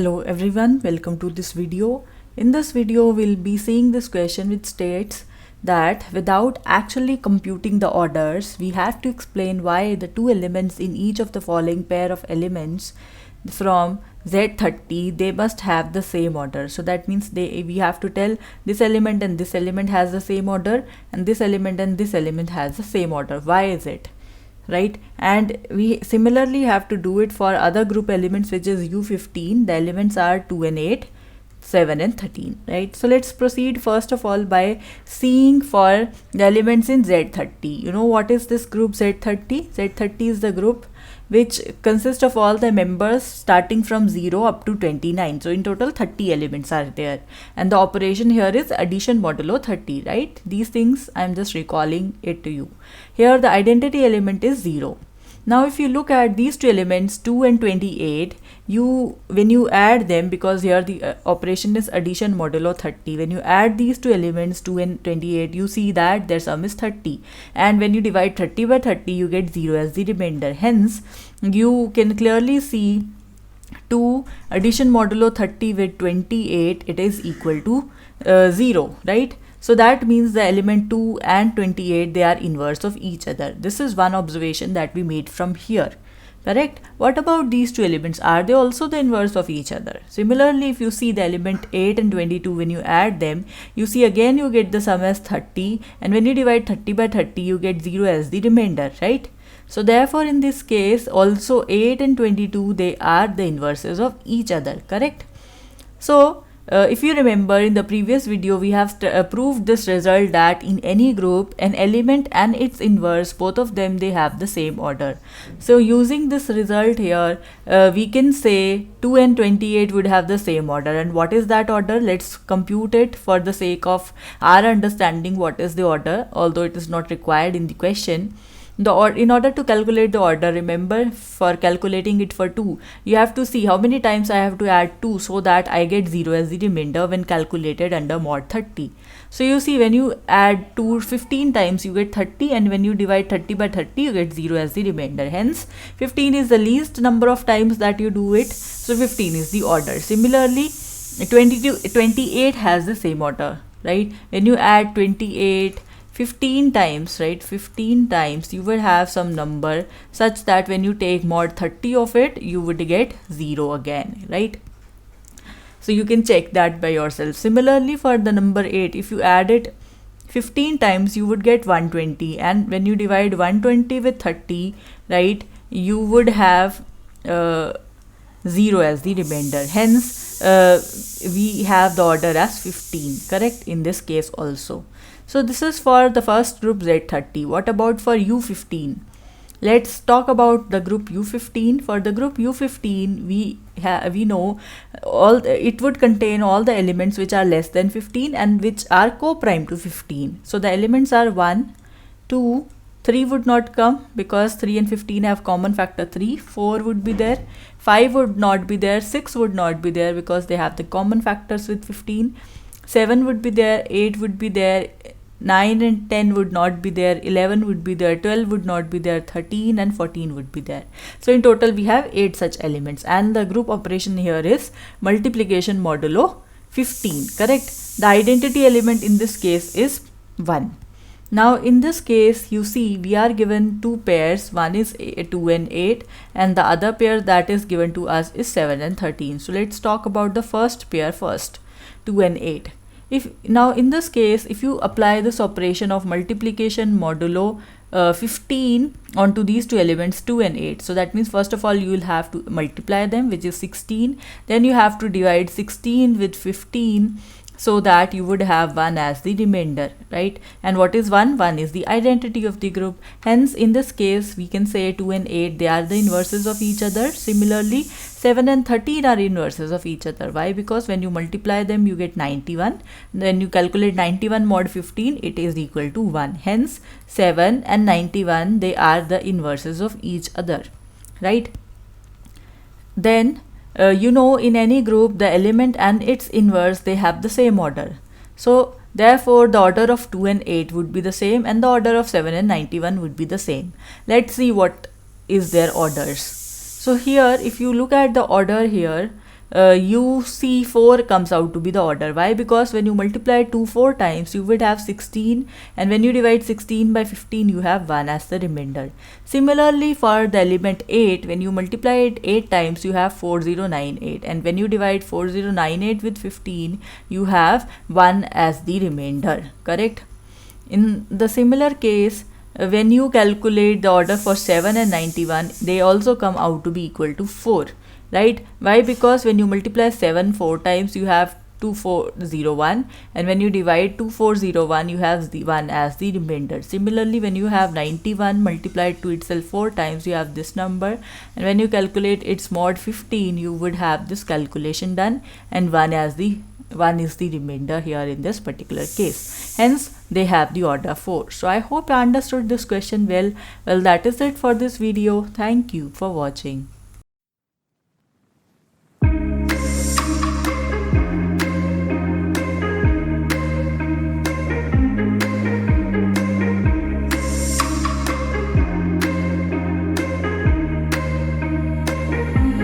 Hello everyone, welcome to this video. In this video, we'll be seeing this question which states that without actually computing the orders, we have to explain why the two elements in each of the following pair of elements from Z30, they must have the same order. So that means we have to tell this element and this element has the same order, and this element and this element has the same order. Why is it? Right, and we similarly have to do it for other group elements, which is U15. The elements are 2 and 8, 7 and 13, right? So let's proceed first of all by seeing for the elements in Z30. You know what is this group Z30? Z30 is the group which consists of all the members starting from 0 up to 29. So in total 30 elements are there, and the operation here is addition modulo 30, right? These things I'm just recalling it to you. Here the identity element is 0. Now if you look at these two elements 2 and 28, when you add them, because here the operation is addition modulo 30, when you add these two elements 2 and 28, you see that their sum is 30, and when you divide 30 by 30 you get 0 as the remainder. Hence you can clearly see 2 addition modulo 30 with 28, it is equal to 0, right? So that means the element 2 and 28, they are inverse of each other. This is one observation that we made from here. Correct? What about these two elements? Are they also the inverse of each other? Similarly, if you see the element 8 and 22, when you add them, you see again you get the sum as 30, and when you divide 30 by 30, you get 0 as the remainder, right? So therefore, in this case, also 8 and 22, they are the inverses of each other, correct? So if you remember, in the previous video we have proved this result that in any group, an element and its inverse, both of them, they have the same order. So using this result here, we can say 2 and 28 would have the same order. And what is that order? Let's compute it for the sake of our understanding what is the order, although it is not required in the question. In order to calculate the order, remember, for calculating it for 2, you have to see how many times I have to add 2 so that I get 0 as the remainder when calculated under mod 30. So you see, when you add 2 15 times, you get 30, and when you divide 30 by 30, you get 0 as the remainder. Hence, 15 is the least number of times that you do it, so 15 is the order. Similarly, 28 has the same order, right? When you add 28 15 times, right, 15 times, you will have some number such that when you take mod 30 of it, you would get 0 again, right? So you can check that by yourself. Similarly, for the number 8, if you add it 15 times, you would get 120, and when you divide 120 with 30, right, you would have 0 as the remainder. Hence we have the order as 15, correct, in this case also. So this is for the first group Z30. What about for U15? Let's talk about the group U15. For the group U15, we know it would contain all the elements which are less than 15 and which are co-prime to 15. So the elements are 1, 2, 3 would not come because 3 and 15 have common factor 3. 4 would be there. 5 would not be there. 6 would not be there because they have the common factors with 15. 7 would be there. 8 would be there. 9 and 10 would not be there. 11 would be there. 12 would not be there. 13 and 14 would be there. So in total we have 8 such elements, and the group operation here is multiplication modulo 15, correct? The identity element in this case is 1. Now in this case, you see we are given two pairs, one is 2 and 8, and the other pair that is given to us is 7 and 13. So let's talk about the first pair first, 2 and 8. Now in this case, if you apply this operation of multiplication modulo 15 onto these two elements 2 and 8, so that means first of all you will have to multiply them, which is 16, then you have to divide 16 with 15, so that you would have 1 as the remainder, right? And what is 1? 1 is the identity of the group. Hence in this case we can say 2 and 8, they are the inverses of each other. Similarly, 7 and 13 are inverses of each other. Why? Because when you multiply them you get 91. Then you calculate 91 mod 15, it is equal to 1. Hence 7 and 91, they are the inverses of each other, right? Then you know, in any group, the element and its inverse, they have the same order. So therefore the order of 2 and 8 would be the same, and the order of 7 and 91 would be the same. Let's see what is their orders. So here, if you look at the order here, you see 4 comes out to be the order. Why? Because when you multiply 2 4 times, you would have 16, and when you divide 16 by 15, you have 1 as the remainder. Similarly, for the element 8, when you multiply it 8 times, you have 4098, and when you divide 4098 with 15, you have 1 as the remainder. Correct? In the similar case, when you calculate the order for 7 and 91, they also come out to be equal to 4. Right? Why? Because when you multiply 7 4 times, you have 2401, and when you divide 2401, you have the 1 as the remainder. Similarly, when you have 91 multiplied to itself 4 times, you have this number, and when you calculate its mod 15, you would have this calculation done, and 1 is the remainder here in this particular case. Hence, they have the order 4. So I hope you understood this question well. Well, that is it for this video. Thank you for watching.